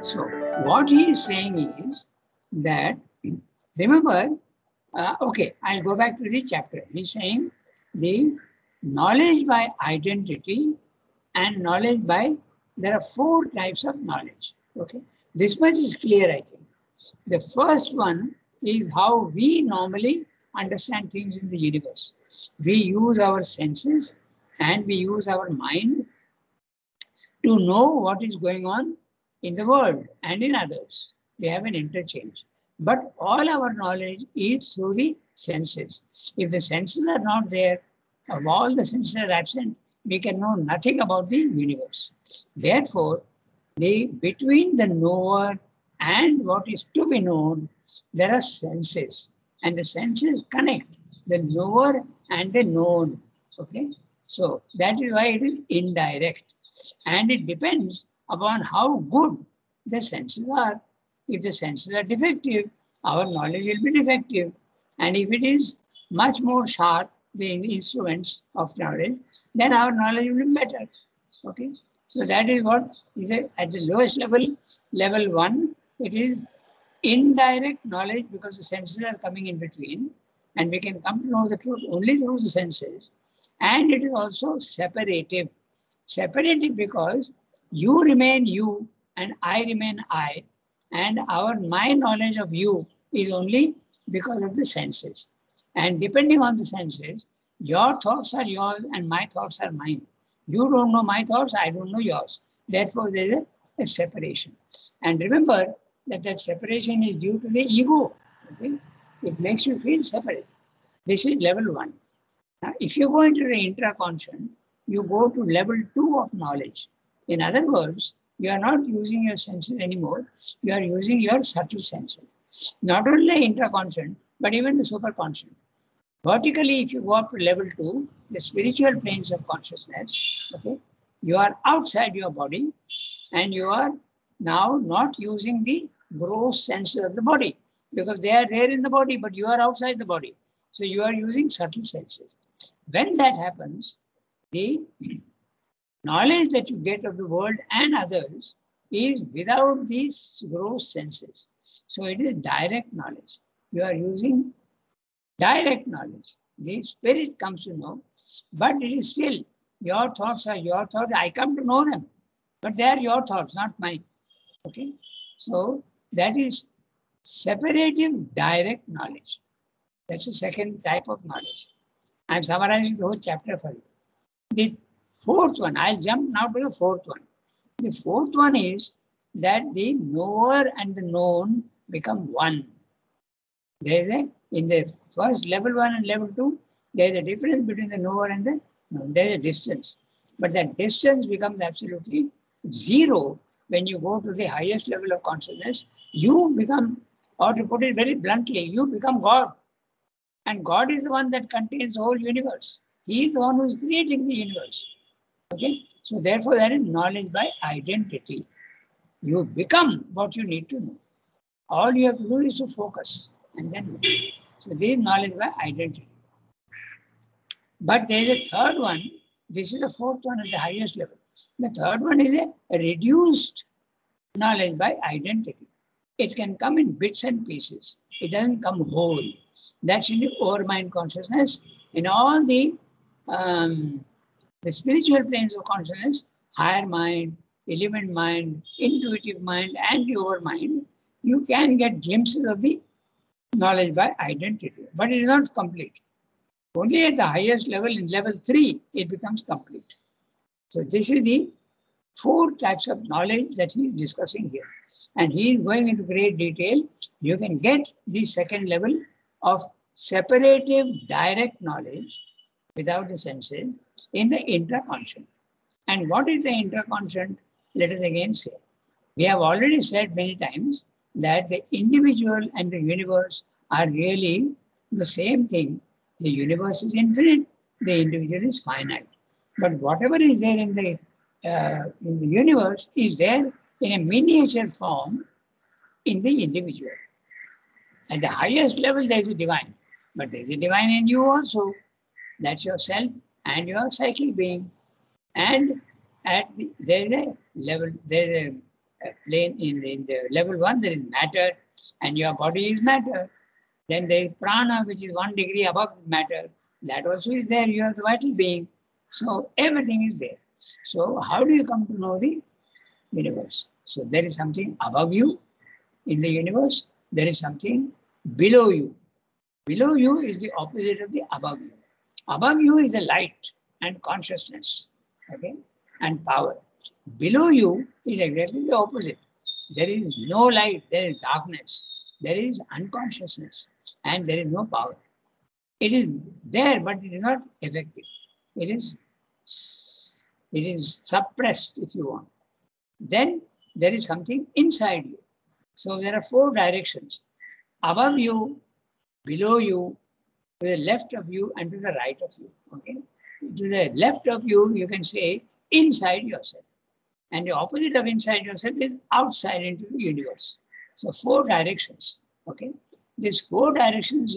So what he is saying is that, remember, okay, I'll go back to the chapter. He's saying the knowledge by identity and knowledge by, there are 4 types of knowledge. Okay, this much is clear, I think. The first one is how we normally understand things in the universe. We use our senses and we use our mind to know what is going on in the world and in others. We have an interchange. But all our knowledge is through the senses. If the senses are not there, if all the senses are absent, we can know nothing about the universe. Therefore, between the knower and what is to be known, there are senses. And the senses connect the knower and the known. Okay? So that is why it is indirect. And it depends upon how good the senses are. If the senses are defective, our knowledge will be defective. And if it is much more sharp, the instruments of knowledge, then our knowledge will be better. Okay? So that is what is at the lowest level, level 1, it is indirect knowledge because the senses are coming in between and we can come to know the truth only through the senses. And it is also separative. Separative because you remain you and I remain I, and my knowledge of you is only because of the senses. And depending on the senses, your thoughts are yours and my thoughts are mine. You don't know my thoughts, I don't know yours. Therefore, there is a separation. And remember that separation is due to the ego. Okay? It makes you feel separate. This is level 1. Now, if you go into the intraconscious, you go to level 2 of knowledge. In other words, you are not using your senses anymore. You are using your subtle senses. Not only intraconscious, but even the superconscious. Vertically, if you go up to level 2, the spiritual planes of consciousness, okay, you are outside your body and you are now not using the gross senses of the body because they are there in the body, but you are outside the body. So you are using subtle senses. When that happens, the knowledge that you get of the world and others is without these gross senses. So it is direct knowledge. You are using direct knowledge. The spirit comes to know, but it is still your thoughts are your thoughts. I come to know them, but they are your thoughts, not mine. Okay, so that is separative direct knowledge. That's the second type of knowledge. I'm summarizing the whole chapter for you. The 4th one, I'll jump now to the 4th one. The 4th one is that the knower and the known become one. There is in the first level 1 and level 2, there is a difference between the knower and the known. There is a distance. But that distance becomes absolutely zero when you go to the highest level of consciousness. You become, or to put it very bluntly, you become God. And God is the one that contains the whole universe. He is the one who is creating the universe. Okay? So therefore, that is knowledge by identity. You become what you need to know. All you have to do is to focus and then know. So this is knowledge by identity. But there is a third one. This is the 4th one at the highest level. The third one is a reduced knowledge by identity. It can come in bits and pieces. It doesn't come whole. That's in the overmind consciousness. In all the spiritual planes of consciousness, higher mind, element mind, intuitive mind, and the overmind, you can get glimpses of the knowledge by identity. But it is not complete. Only at the highest level, in level 3, it becomes complete. So this is the 4 types of knowledge that he is discussing here. And he is going into great detail. You can get the second level of separative direct knowledge without the senses in the intraconscious. And what is the intraconscious? Let us again say. We have already said many times that the individual and the universe are really the same thing. The universe is infinite, the individual is finite. But whatever is there in the universe is there in a miniature form in the individual. At the highest level, there is a divine, but there is a divine in you also. That's yourself and your psychic being. And there is a level, there is plane, in the level 1, there is matter, and your body is matter. Then there is prana, which is 1 degree above matter. That also is there. You are the vital being. So everything is there. So how do you come to know the universe? So there is something above you in the universe. There is something below you. Below you is the opposite of the above you. Above you is the light and consciousness, okay, and power. Below you is exactly the opposite. There is no light, there is darkness, there is unconsciousness, and there is no power. It is there, but it is not effective. It is suppressed, if you want. Then there is something inside you. So there are 4 directions: above you, below you, to the left of you, and to the right of you. Okay, to the left of you, you can say inside yourself, and the opposite of inside yourself is outside into the universe. So 4 directions. Okay, these 4 directions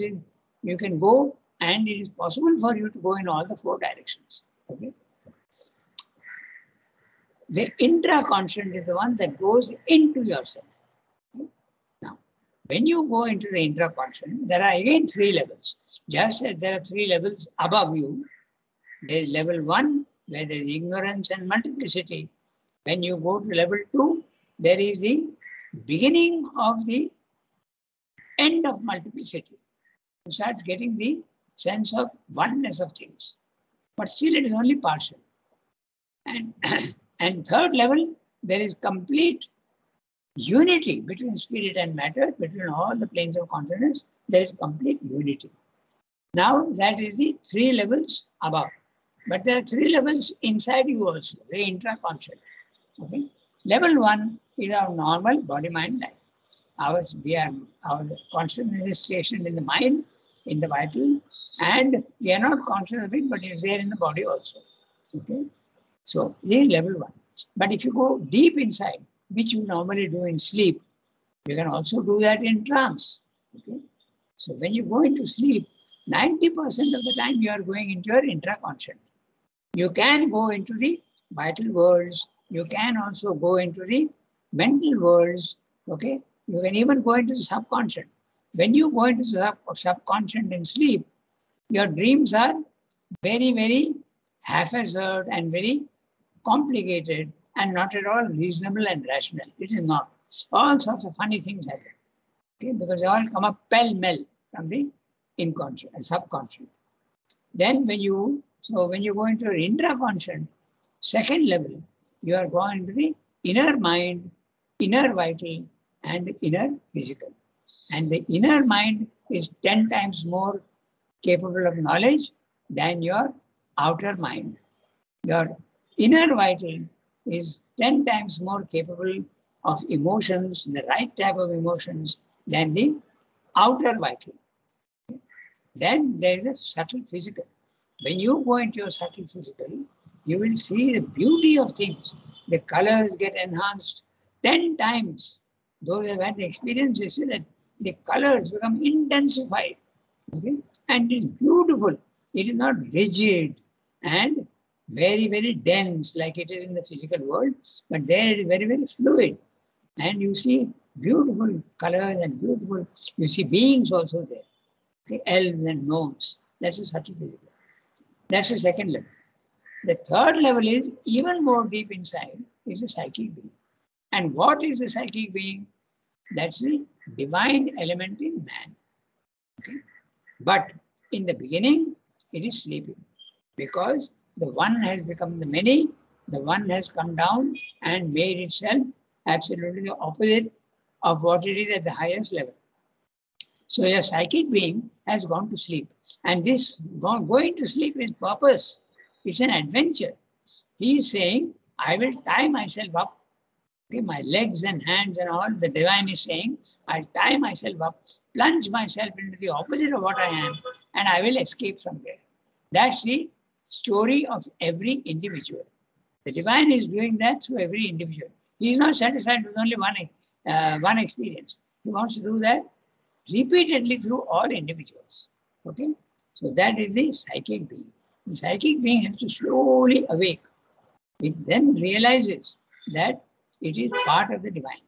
you can go, and it is possible for you to go in all the 4 directions. Okay. The intra-conscient is the one that goes into yourself. Okay? Now, when you go into the intra-conscient, there are again 3 levels. Just as there are 3 levels above you, there is level 1, where there is ignorance and multiplicity. When you go to level 2, there is the beginning of the end of multiplicity. You start getting the sense of oneness of things. But still it is only partial. And third level, there is complete unity between spirit and matter, between all the planes of consciousness. There is complete unity. Now that is the 3 levels above. But there are 3 levels inside you also, the intra-conscious. Okay? Level 1 is our normal body-mind life. Our consciousness is stationed in the mind, in the vital, and we are not conscious of it, but it is there in the body also. Okay? So this is level 1. But if you go deep inside, which you normally do in sleep, you can also do that in trance. Okay? So when you go into sleep, 90% of the time you are going into your intraconscious. You can go into the vital worlds. You can also go into the mental worlds. Okay? You can even go into the subconscious. When you go into the subconscious in sleep, your dreams are very, very haphazard and very complicated and not at all reasonable and rational. It is not. All sorts of funny things happen. Okay? Because they all come up pell-mell from the inconscious and subconscious. Then when you go into your intraconscious, second level, you are going into the inner mind, inner vital, and inner physical. And the inner mind is 10 times more capable of knowledge than your outer mind. Your inner vital is 10 times more capable of emotions, the right type of emotions, than the outer vital. Then there is a subtle physical. When you go into your subtle physical, you will see the beauty of things. The colors get enhanced 10 times. Those who have had the experience, they see that the colors become intensified. Okay? And it is beautiful. It is not rigid and very, very dense like it is in the physical world, but there it is very, very fluid. And you see beautiful colors and beautiful, you see beings also there. The elves and gnomes. That's a subtle physical. That's the second level. The third level is even more deep inside, is the psychic being. And what is the psychic being? That's the divine element in man. Okay? But in the beginning, it is sleeping. Because the one has become the many, the one has come down and made itself absolutely the opposite of what it is at the highest level. So your psychic being has gone to sleep. And this going to sleep is purpose. It's an adventure. He is saying, I will tie myself up. Okay, my legs and hands and all, the divine is saying, I'll tie myself up, plunge myself into the opposite of what I am, and I will escape from there. That's the story of every individual. The divine is doing that through every individual. He is not satisfied with only one experience. He wants to do that repeatedly through all individuals. Okay? So that is the psychic being. The psychic being has to slowly awake. It then realizes that It is part of the divine.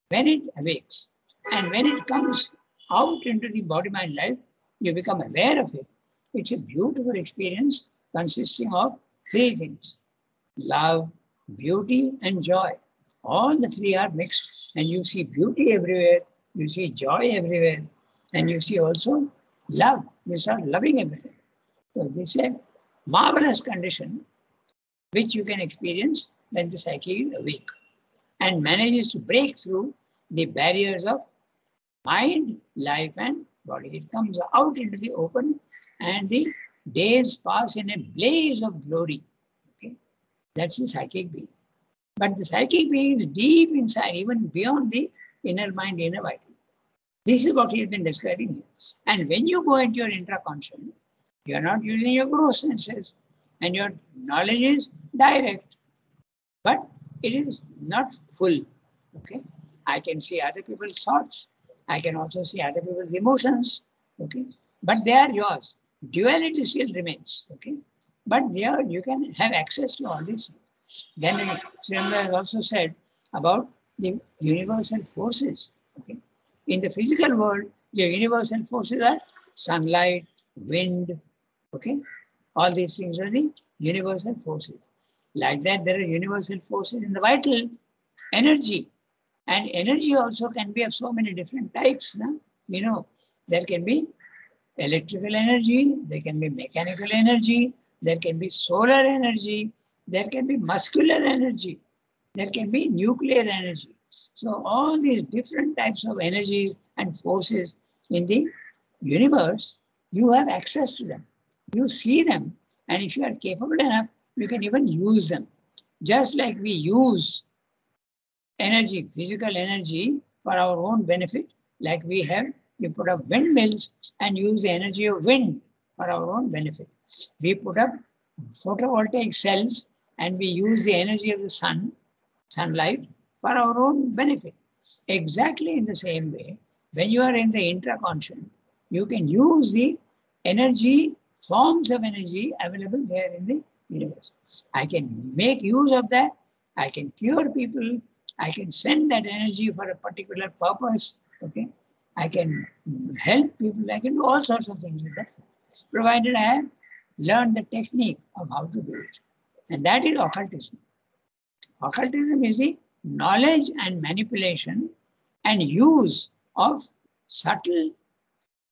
When it awakes and when it comes out into the body-mind life, you become aware of it. It's a beautiful experience consisting of three things: love, beauty, and joy. All the three are mixed, and you see beauty everywhere, you see joy everywhere, and you see also love. You start loving everything. So this is a marvelous condition which you can experience when the psyche is awake and manages to break through the barriers of mind, life, and body. It comes out into the open, and the days pass in a blaze of glory. Okay, that's the psychic being. But the psychic being is deep inside, even beyond the inner mind, inner vital. This is what he has been describing here. And when you go into your intraconscious, you are not using your gross senses, and your knowledge is direct, but it is not full. Okay, I can see other people's thoughts. I can also see other people's emotions. Okay, but they are yours. Duality still remains. Okay, but there you can have access to all these. Then Srimba has also said about the universal forces. Okay, in the physical world, the universal forces are sunlight, wind. Okay, all these things are the universal forces. Like that, there are universal forces in the vital energy. And energy also can be of so many different types. No? You know, there can be electrical energy, there can be mechanical energy, there can be solar energy, there can be muscular energy, there can be nuclear energy. So all these different types of energies and forces in the universe, you have access to them. You see them, and if you are capable enough, you can even use them. Just like we use energy, physical energy for our own benefit, like we put up windmills and use the energy of wind for our own benefit. We put up photovoltaic cells and we use the energy of the sunlight for our own benefit. Exactly in the same way, when you are in the intraconscious, you can use the energy, forms of energy available there in the universe. I can make use of that. I can cure people. I can send that energy for a particular purpose. Okay, I can help people. I can do all sorts of things with that, provided I have learned the technique of how to do it. And that is occultism. Occultism is the knowledge and manipulation and use of subtle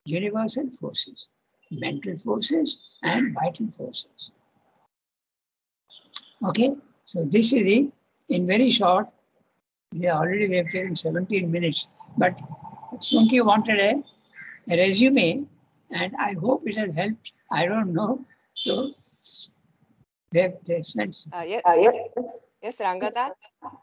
universal forces, mental forces and vital forces. Okay, so this is the, in very short, already we have taken 17 minutes, but Sunki wanted a resume, and I hope it has helped. I don't know. So they spent. Yes, Rangada.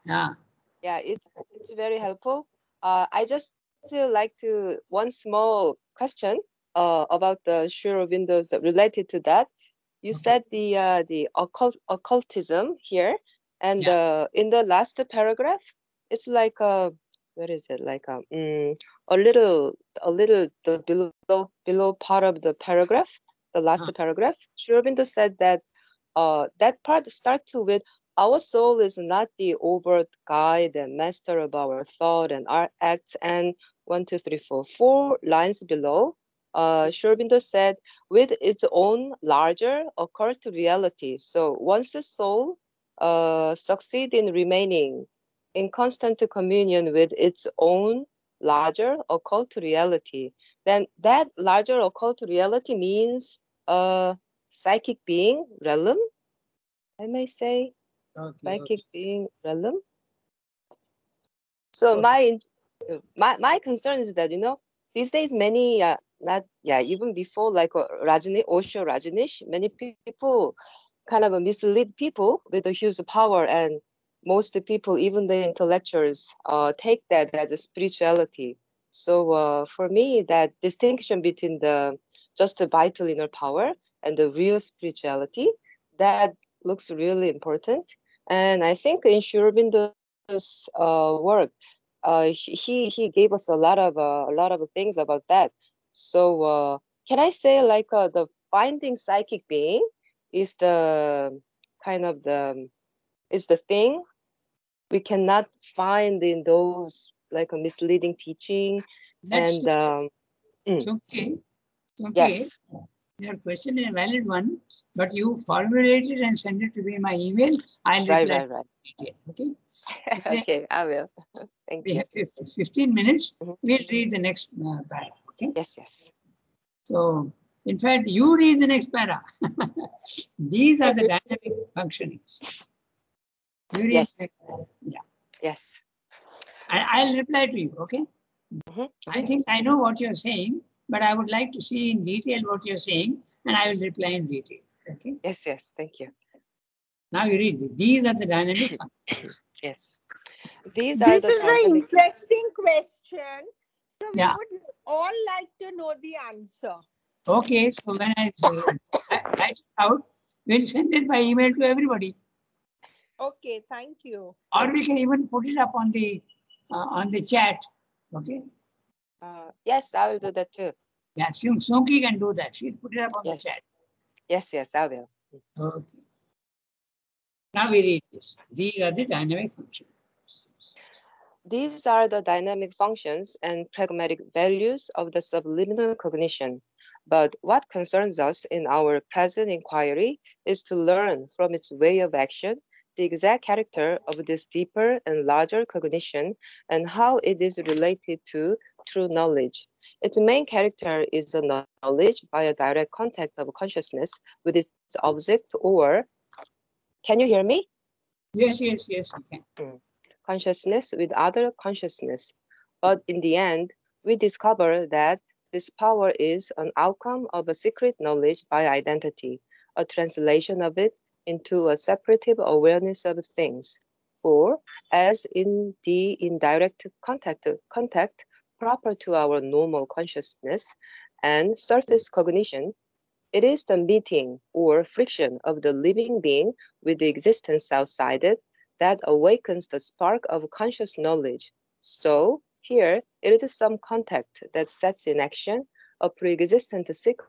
Yeah. Yeah, it's very helpful. I just still like to one small question about the Sure Windows related to that. You said the occultism here, and in the last paragraph, it's like where is it? Like a little the below part of the paragraph, the last paragraph. Sure Windows said that that part starts with our soul is not the overt guide and master of our thought and our acts. And 4 lines below, Sri Aurobindo said, with its own larger occult reality. So once the soul succeeds in remaining in constant communion with its own larger occult reality, then that larger occult reality means a psychic being realm, I may say. Psychic being realm. So my concern is that, you know, these days many not even before, like Osho Rajneesh, many people kind of mislead people with a huge power, and most people, even the intellectuals, take that as a spirituality. So for me, that distinction between the just the vital inner power and the real spirituality, that looks really important. And I think in Sri Aurobindo's work, he gave us a lot of things about that. So can I say, like, the finding psychic being is the kind of the is the thing we cannot find in those like a misleading teaching. That's And it's okay. yes, Your question is a valid one, but you formulate it and send it to me in my email. I'll reply right. in detail. Okay. Okay, I will. Thank We you. have 15 minutes. Mhm. We'll read the next paragraph. Okay. Yes. So, in fact, you read the next paragraph. These are the dynamic functionings. You read Yes. next paragraph. Yeah. Yes. I'll reply to you. Okay. I think I know what you're saying, but I would like to see in detail what you're saying, and I will reply in detail. Okay. Yes. Thank you. Now you read. These are the dynamic functions. Yes. These are This the is an dynamic. interesting question. So we Yeah. would all like to know the answer. Okay. So when I write it out, we'll send it by email to everybody, Okay, thank you. or we can even put it up on the chat. Okay. Yes, I will do that too. Yeah. Sunki can do that. She'll put it up on the Yes. chat. Yes, I will. Okay. Now we read this. These are the dynamic functions. These are the dynamic functions and pragmatic values of the subliminal cognition. But what concerns us in our present inquiry is to learn from its way of action the exact character of this deeper and larger cognition and how it is related to true knowledge. Its main character is a knowledge by a direct contact of consciousness with its object, or can you hear me? Yes, we can. Consciousness with other consciousness. But in the end, we discover that this power is an outcome of a secret knowledge by identity, a translation of it into a separative awareness of things. For, as in the indirect contact proper to our normal consciousness and surface cognition, it is the meeting or friction of the living being with the existence outside it that awakens the spark of conscious knowledge. So, here, it is some contact that sets in action a pre-existent secret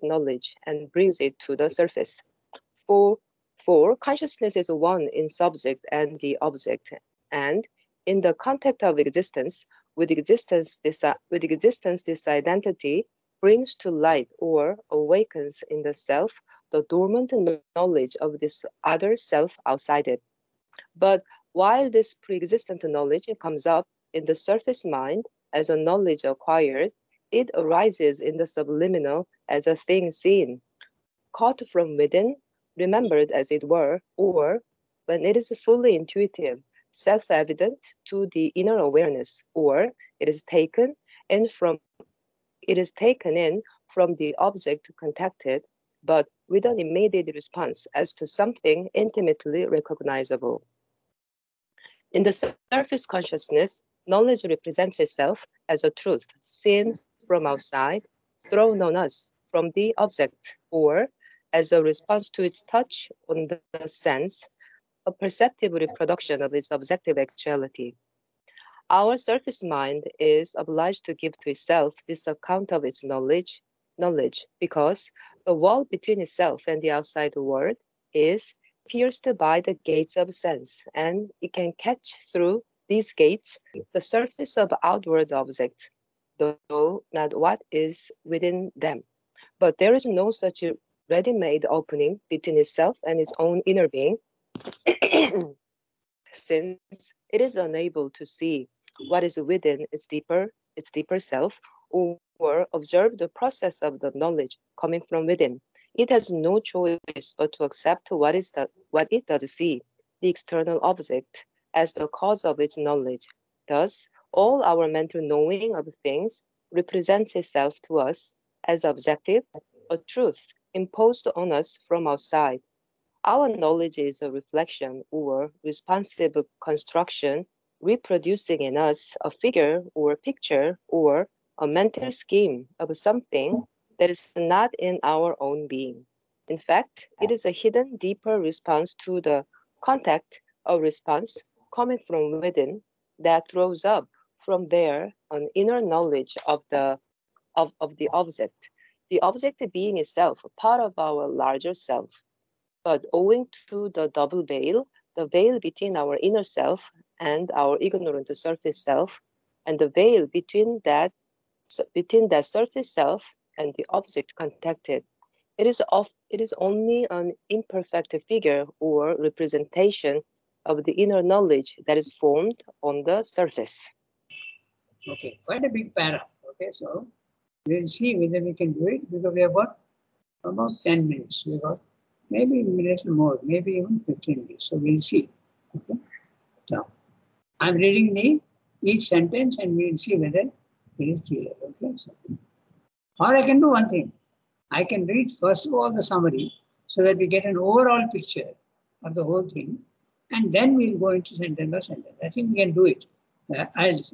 knowledge and brings it to the surface. For, for consciousness is one in subject and the object, and in the contact of existence, with existence, this identity brings to light or awakens in the self the dormant knowledge of this other self outside it. But while this pre-existent knowledge comes up in the surface mind as a knowledge acquired, it arises in the subliminal as a thing seen, caught from within, remembered as it were, or when it is fully intuitive, self-evident to the inner awareness, or it is taken in from the object contacted, but with an immediate response as to something intimately recognizable. In the surface consciousness, knowledge represents itself as a truth seen from outside, thrown on us from the object, or as a response to its touch on the sense, a perceptive reproduction of its objective actuality. Our surface mind is obliged to give to itself this account of its knowledge because the wall between itself and the outside world is pierced by the gates of sense, and it can catch through these gates the surface of outward objects, though not what is within them. But there is no such ready-made opening between itself and its own inner being, since it is unable to see what is within its deeper self, or observe the process of the knowledge coming from within. It has no choice but to accept what it does see, the external object, as the cause of its knowledge. Thus, all our mental knowing of things represents itself to us as objective, a truth imposed on us from outside. Our knowledge is a reflection or responsive construction reproducing in us a figure or picture or a mental scheme of something that is not in our own being. In fact, it is a hidden, deeper response to the contact of response coming from within that throws up from there an inner knowledge of the object. The object being itself, part of our larger self. But owing to the double veil, the veil between our inner self and our ignorant surface self, and the veil between that surface self and the object contacted. It is only an imperfect figure or representation of the inner knowledge that is formed on the surface. Okay, quite a big para. Okay, so we'll see whether we can do it because we have got about 10 minutes. We got maybe a little more, maybe even 15 minutes. So we'll see. Okay. Now, I'm reading each sentence and we'll see whether it is clear. Okay. So, or I can do one thing. I can read first of all the summary so that we get an overall picture of the whole thing, and then we'll go into sentence by sentence. I think we can do it. I'll just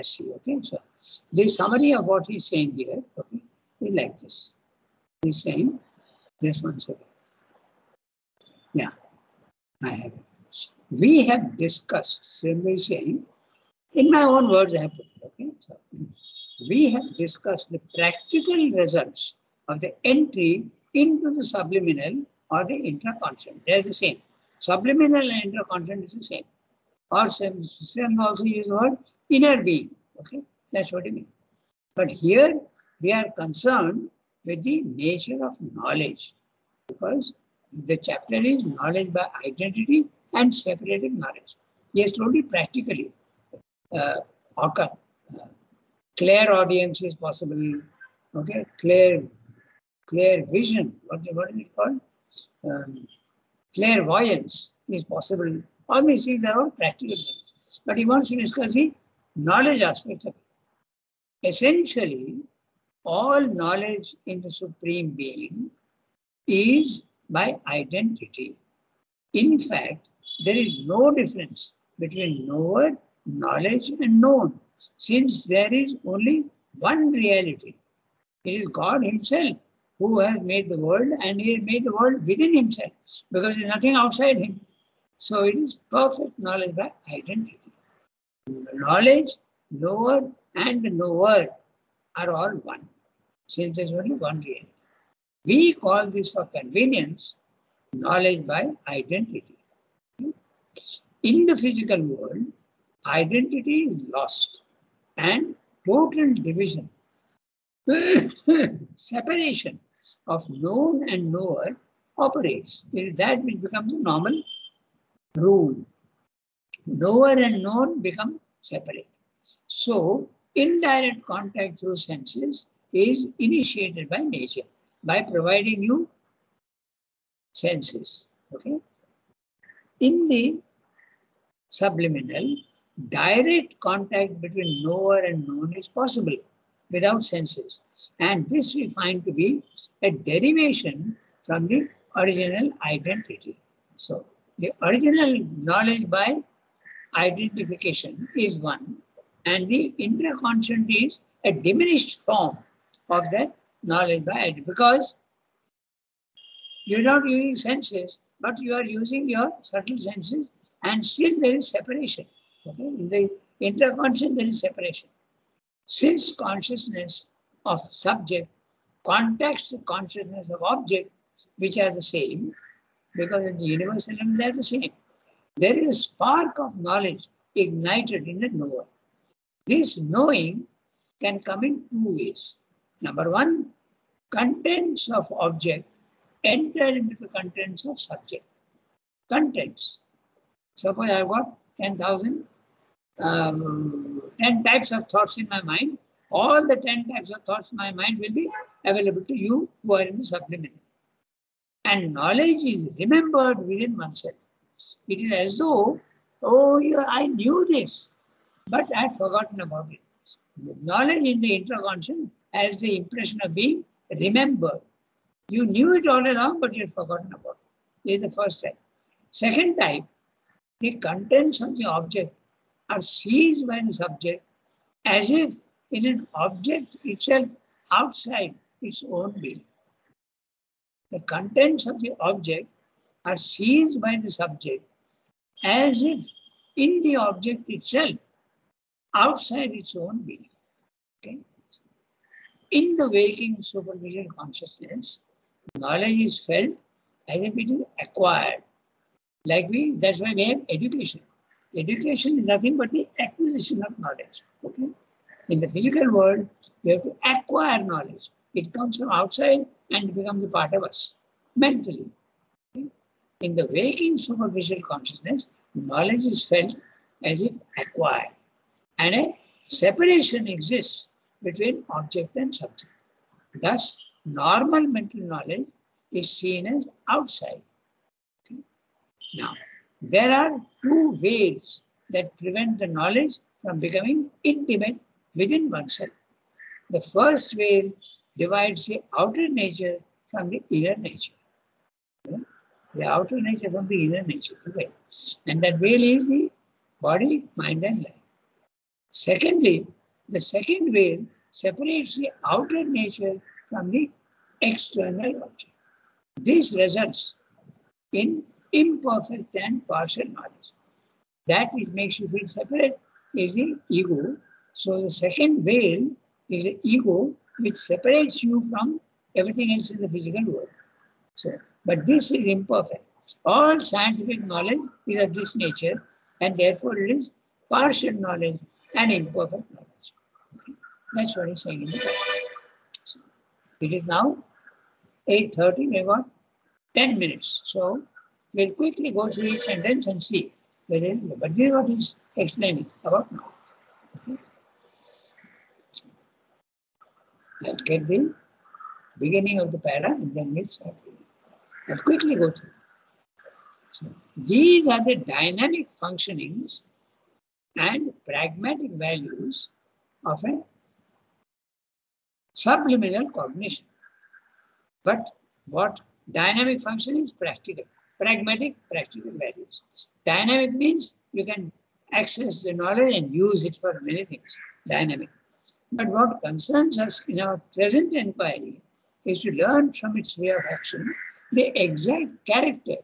see. Okay. So the summary of what he's saying here, okay, is like this. He's saying this one second. Yeah, I have it. We have discussed, simply saying, in my own words, I have put it. Okay. So we have discussed the practical results of the entry into the subliminal or the intraconscious. They're the same. Subliminal and intraconscious is the same. Or some also use the word inner being. Okay, that's what it means. But here we are concerned with the nature of knowledge, because the chapter is knowledge by identity and separating knowledge. He has told you practically occur. Clairaudience is possible. Okay, clear vision. What is it called? Clairvoyance is possible. All these things are all practical things. But he wants to discuss the knowledge aspect of it. Essentially, all knowledge in the Supreme Being is by identity. In fact, there is no difference between knower, knowledge, and known, since there is only one reality. It is God Himself who has made the world, and He has made the world within Himself, because there is nothing outside Him. So it is perfect knowledge by identity. The knowledge, knower, and the knower are all one, since there is only one reality. We call this, for convenience, knowledge by identity. In the physical world, identity is lost and total division, separation of known and knower operates. It is that which becomes the normal rule. Knower and known become separate. So, indirect contact through senses is initiated by nature, by providing you senses. Okay? In the subliminal, direct contact between knower and known is possible without senses. And this we find to be a derivation from the original identity. So, the original knowledge by identification is one, and the intraconscient is a diminished form of that knowledge by identity, because you're not using senses, but you are using your subtle senses, and still there is separation. Okay? In the intraconscient, there is separation. Since consciousness of subject contacts the consciousness of object, which are the same, because in the universal level they are the same, there is a spark of knowledge ignited in the knower. This knowing can come in two ways. Number one, contents of object enter into the contents of subject. Contents. Suppose I have got 10,000, 10 types of thoughts in my mind. All the 10 types of thoughts in my mind will be available to you who are in the subliminal. And knowledge is remembered within oneself. It is as though, oh, yeah, I knew this, but I had forgotten about it. Knowledge in the intraconscious has the impression of being remembered. You knew it all along, but you had forgotten about it. This is the first type. Second type, the contents of the object are seized by the subject as if in an object itself outside its own being. The contents of the object are seized by the subject as if in the object itself, outside its own being. Okay? In the waking supervision consciousness, knowledge is felt as if it is acquired. That's why we have education. Education is nothing but the acquisition of knowledge. Okay? In the physical world, we have to acquire knowledge. It comes from outside and becomes a part of us mentally. Okay? In the waking superficial consciousness, knowledge is felt as if acquired, and a separation exists between object and subject. Thus, normal mental knowledge is seen as outside. Okay? Now, there are two veils that prevent the knowledge from becoming intimate within oneself. The first veil divides the outer nature from the inner nature. Okay? The outer nature from the inner nature. Okay? And that veil is the body, mind, and life. Secondly, the second veil separates the outer nature from the external object. This results in imperfect and partial knowledge. That which makes you feel separate is the ego. So the second veil is the ego which separates you from everything else in the physical world. So, but this is imperfect. All scientific knowledge is of this nature, and therefore it is partial knowledge and imperfect knowledge. Okay? That's what he's saying in the text. So, it is now 8:30, we have got 10 minutes. So we'll quickly go through each sentence and see whether, but this is what he's explaining about knowledge. Okay? Let's get the beginning of the para and then we'll start. Let's quickly go through. So, these are the dynamic functionings and pragmatic values of a subliminal cognition. But what dynamic function is practical. Pragmatic, practical values. Dynamic means you can access the knowledge and use it for many things. Dynamic. But what concerns us in our present inquiry is to learn from its way of action the exact character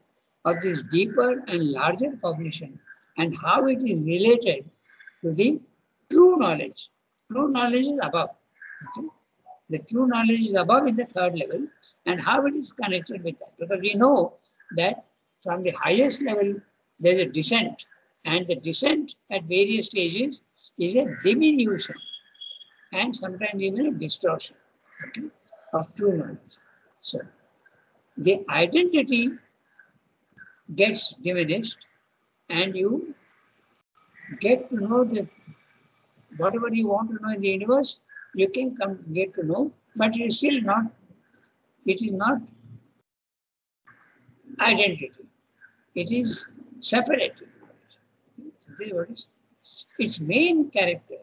of this deeper and larger cognition and how it is related to the true knowledge. True knowledge is above. Okay? The true knowledge is above in the third level and how it is connected with that. Because we know that from the highest level, there is a descent, and the descent at various stages is a diminution and sometimes even a distortion, okay, of true knowledge. So, the identity gets diminished and you get to know that whatever you want to know in the universe, you can get to know, but it is still not, it is not identity. It is separated. This is what it is. Its main character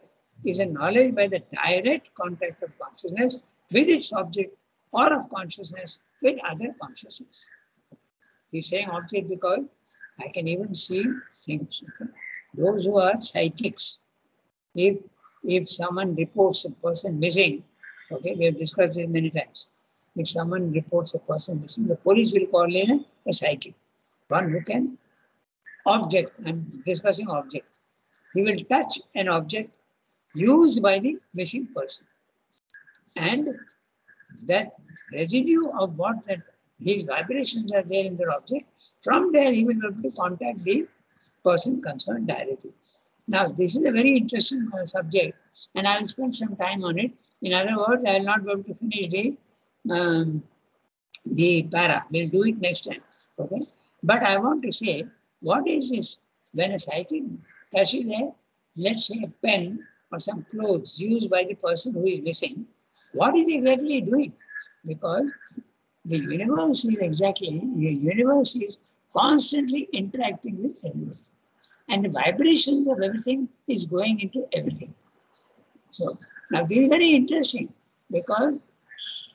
is a knowledge by the direct contact of consciousness with its object or of consciousness with other consciousness. He's saying object because I can even see things. Okay? Those who are psychics, if someone reports a person missing, okay, we have discussed it many times. If someone reports a person missing, the police will call in a psychic, one who can object. I'm discussing object. He will touch an object used by the missing person, and that residue of what that his vibrations are there in the object. From there, he will be able to contact the person concerned directly. Now, this is a very interesting subject, and I will spend some time on it. In other words, I will not be able to finish the para. We'll do it next time. Okay? But I want to say, what is this? When a psychic touches a, let's say, a pen or some clothes used by the person who is missing, what is exactly doing? Because the universe is constantly interacting with everyone. And the vibrations of everything is going into everything. So now this is very interesting because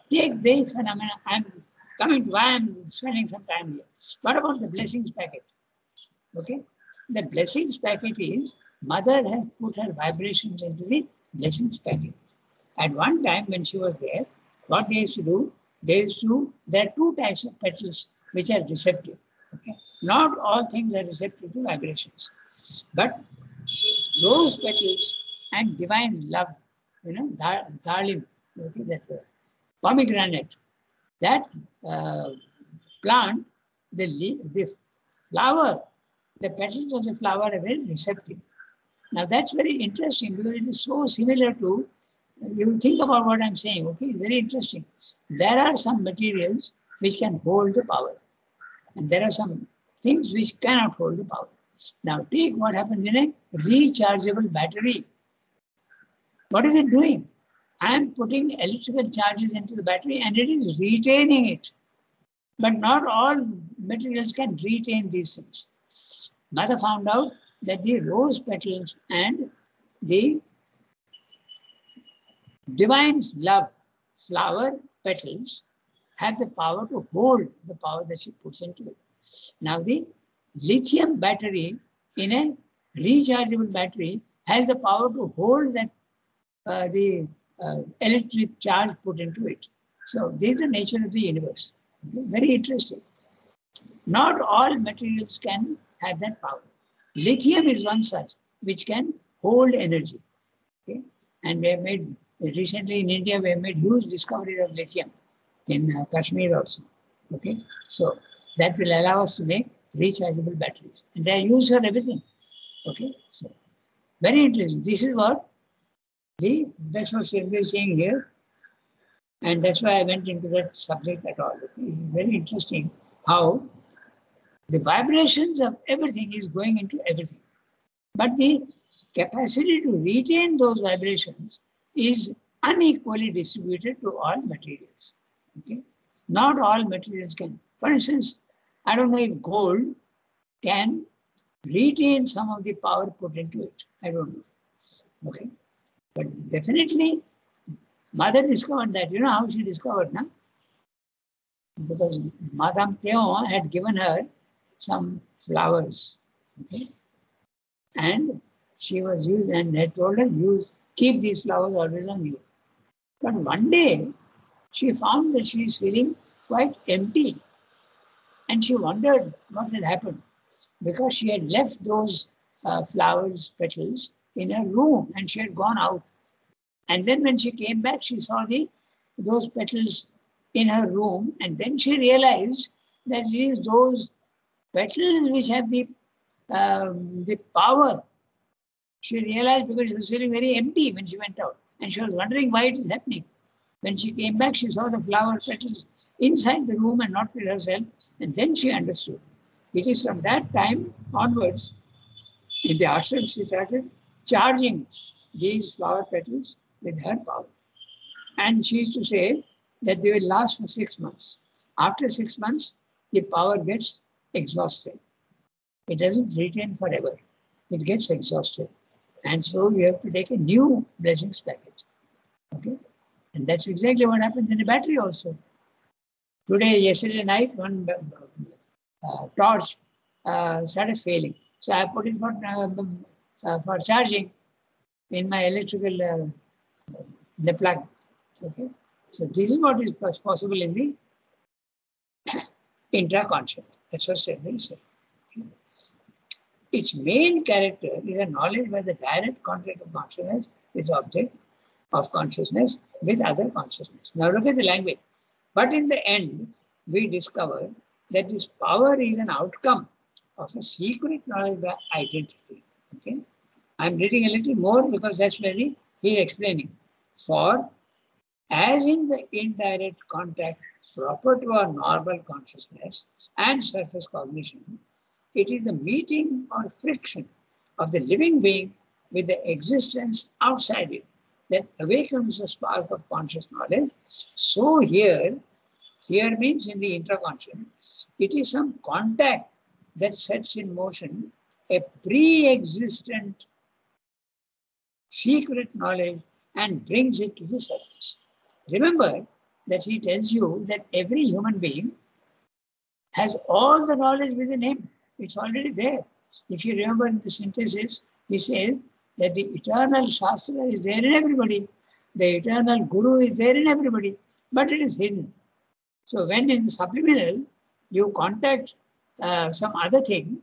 take the phenomena. I'm coming to why I'm spending some time here. What about the blessings packet? Okay, the blessings packet is mother has put her vibrations into the blessings packet. At one time when she was there, what they used to do, there are two types of petals which are receptive. Okay, not all things are receptive to vibrations, but rose petals and divine love, darling, okay, that pomegranate, that plant, the flower, the petals of the flower are very receptive. Now that's very interesting because it is so similar to, you think about what I'm saying, okay, very interesting. There are some materials which can hold the power, and there are some things which cannot hold the power. Now take what happens in a rechargeable battery. What is it doing? I am putting electrical charges into the battery and it is retaining it. But not all materials can retain these things. Mother found out that the rose petals and the divine love flower petals have the power to hold the power that she puts into it. Now the lithium battery in a rechargeable battery has the power to hold that electric charge put into it. So this is the nature of the universe. Okay? Very interesting. Not all materials can have that power. Lithium is one such which can hold energy. Okay? And we have made, recently in India, we have made huge discovery of lithium in Kashmir also. Okay? So that will allow us to make rechargeable batteries. And they are used for everything. Okay? So very interesting. This is what that's what Sridhar is saying here. And that's why I went into that subject at all. Okay? It's very interesting how the vibrations of everything is going into everything. But the capacity to retain those vibrations is unequally distributed to all materials. Okay? Not all materials can. For instance, I don't know if gold can retain some of the power put into it. I don't know. Okay? But definitely, Mother discovered that. You know how she discovered, no? Because Madame Theon had given her some flowers. Okay? And she was used and had told her, you keep these flowers always on you. But one day, she found that she is feeling quite empty. And she wondered what had happened. Because she had left those flowers, petals, in her room and she had gone out. And then when she came back, she saw those petals in her room. And then she realized that it is those petals which have the power. She realized because she was feeling very empty when she went out. And she was wondering why it is happening. When she came back, she saw the flower petals inside the room and not with herself. And then she understood. It is from that time onwards, in the ashram, she started charging these flower petals with her power. And she used to say that they will last for 6 months. After 6 months, the power gets exhausted. It doesn't retain forever. It gets exhausted. And so you have to take a new blessings packet. Okay? And that's exactly what happens in a battery also. Yesterday night, one torch started failing. So I put it for charging in my electrical the plug. Okay? So this is what is possible in the intraconscious. That's what Sridhar said. Okay? Its main character is a knowledge by the direct contact of consciousness with object of consciousness with other consciousness. Now look at the language. But in the end, we discover that this power is an outcome of a secret knowledge by identity. Okay? I'm reading a little more because that's where he is explaining. For as in the indirect contact proper to our normal consciousness and surface cognition, it is the meeting or friction of the living being with the existence outside it that awakens the spark of conscious knowledge. So here means in the intraconscious, it is some contact that sets in motion a pre-existent secret knowledge and brings it to the surface. Remember that he tells you that every human being has all the knowledge within him. It's already there. If you remember in the synthesis, he says that the eternal Shastra is there in everybody. The eternal Guru is there in everybody, but it is hidden. So when in the subliminal, you contact some other thing,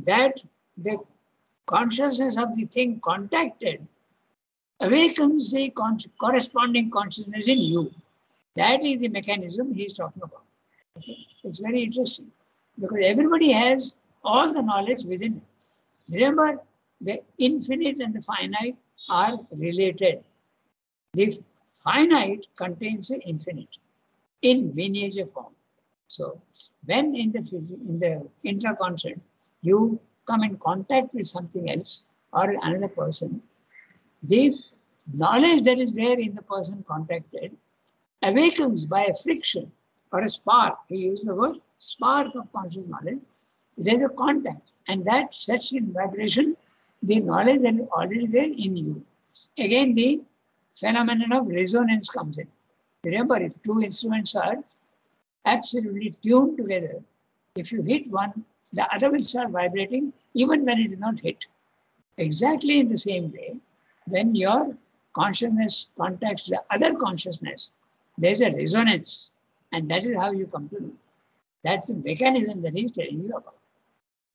that the consciousness of the thing contacted awakens the corresponding consciousness in you. That is the mechanism he is talking about. Okay? It's very interesting because everybody has all the knowledge within it. Remember, the infinite and the finite are related. The finite contains the infinite in miniature form. So when in the intraconscious, you come in contact with something else or another person, the knowledge that is there in the person contacted awakens by a friction or a spark. He used the word spark of conscious knowledge. There's a contact, and that sets in vibration the knowledge that is already there in you. Again, the phenomenon of resonance comes in. Remember, if two instruments are absolutely tuned together, if you hit one, the other will start vibrating even when it is not hit. Exactly in the same way, when your consciousness contacts the other consciousness, there's a resonance, and that is how you come to know. That's the mechanism that he's telling you about.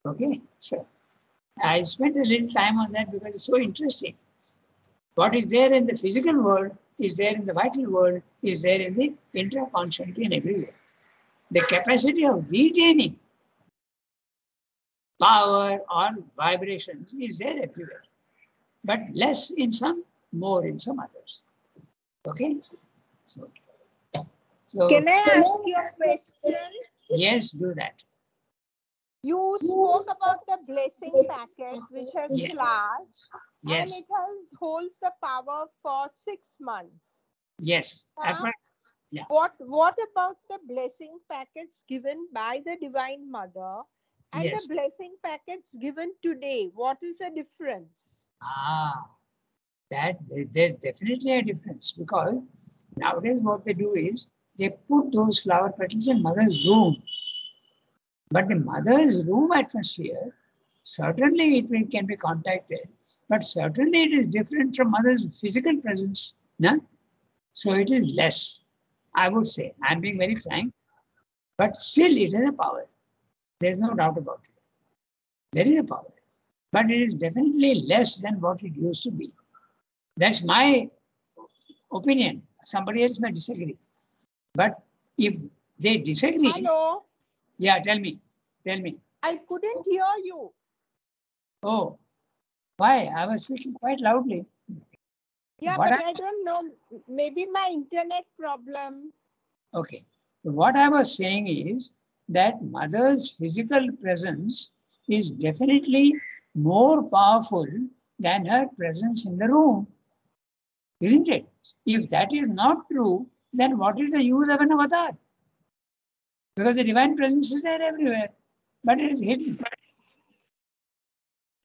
Okay, so I spent a little time on that because it's so interesting. What is there in the physical world is there in the vital world, is there in the intraconsciously and everywhere. The capacity of retaining power or vibrations is there everywhere, but less in some, more in some others. Okay, so Can I ask you a question? yes, do that. You spoke about the blessing packet which has Yes. flowers and Yes, it holds the power for 6 months. yes. Now, Yeah. what about the blessing packets given by the Divine Mother and Yes. the blessing packets given today? What is the difference? There's definitely a difference, because nowadays what they do is they put those flower petals in mother's room. But the mother's room atmosphere, certainly can be contacted, but certainly it is different from mother's physical presence. No? So it is less, I would say. I'm being very frank, but still it has a power. There's no doubt about it. There is a power, but it is definitely less than what it used to be. That's my opinion. Somebody else may disagree. But if they disagree, Hello, yeah, tell me. I couldn't hear you. Oh, why? I was speaking quite loudly. Yeah, What but I don't know. Maybe my internet problem. Okay. So what I was saying is that mother's physical presence is definitely more powerful than her presence in the room, isn't it? If that is not true, then what is the use of an avatar? Because the divine presence is there everywhere, but it is hidden.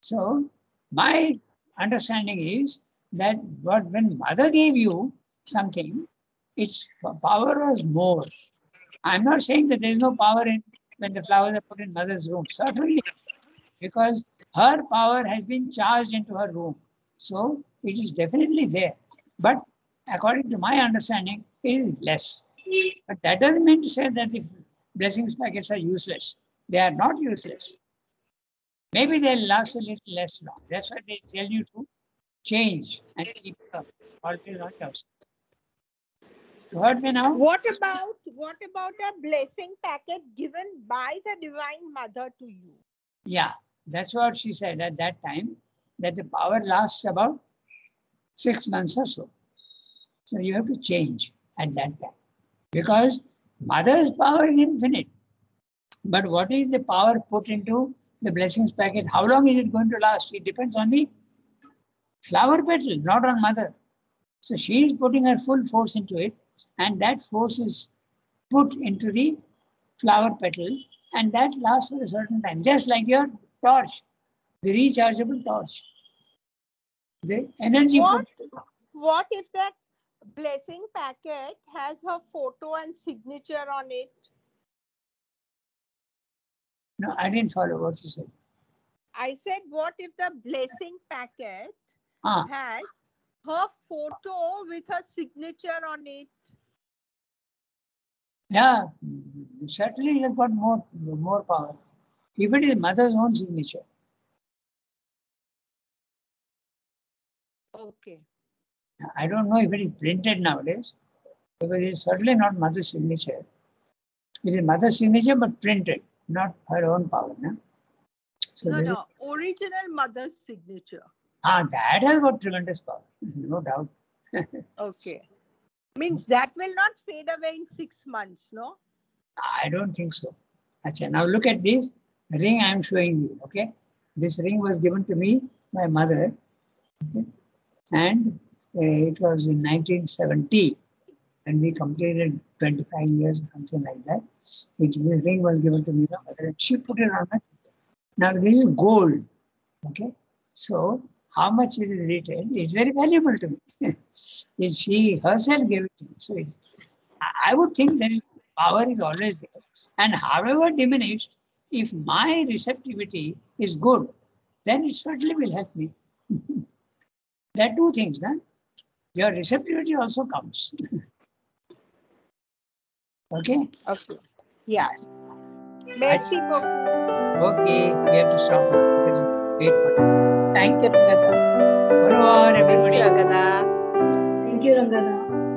So my understanding is that when mother gave you something, its power was more. I'm not saying that there is no power in when the flowers are put in mother's room. Certainly, because her power has been charged into her room. So it is definitely there. But according to my understanding, it is less. But that doesn't mean to say that the blessings packets are useless. They are not useless. Maybe they'll last a little less long. That's why they tell you to change and keep it up. Always on your side. You heard me now? What about a blessing packet given by the Divine Mother to you? Yeah, that's what she said at that time, that the power lasts about 6 months or so. So you have to change at that time. Because mother's power is infinite. But what is the power put into the blessings packet? How long is it going to last? It depends on the flower petal, not on mother. So she is putting her full force into it, and that force is put into the flower petal, and that lasts for a certain time, just like your torch, the rechargeable torch. The energy. What if that blessing packet has her photo and signature on it? No, I didn't follow what you said. I said, what if the blessing packet Ah, has her photo with her signature on it? yeah, certainly it has got more power. If it is mother's own signature. Okay. I don't know if it is printed nowadays, because it is certainly not mother's signature. It is mother's signature but printed, not her own power. No? So No, there is- no, original mother's signature. that has got tremendous power, no doubt. Okay. Means that will not fade away in 6 months, no? I don't think so. Achha, now look at this ring I am showing you. Okay, this ring was given to me by mother, okay? And it was in 1970, and we completed 25 years, something like that. The ring was given to me by mother, and she put it on my finger. Now this is gold. Okay, so how much it is retailed? It's very valuable to me. She herself gave it to me. So I would think that power is always there. And however diminished, if my receptivity is good, then it certainly will help me. There are two things, then. Your receptivity also counts. Okay? Okay. Yes. Merci beaucoup. Okay, we have to stop now because it's 8:40. Thank you, Rangana. Au revoir, Thank everybody. you, Rangana. Thank you, Rangana.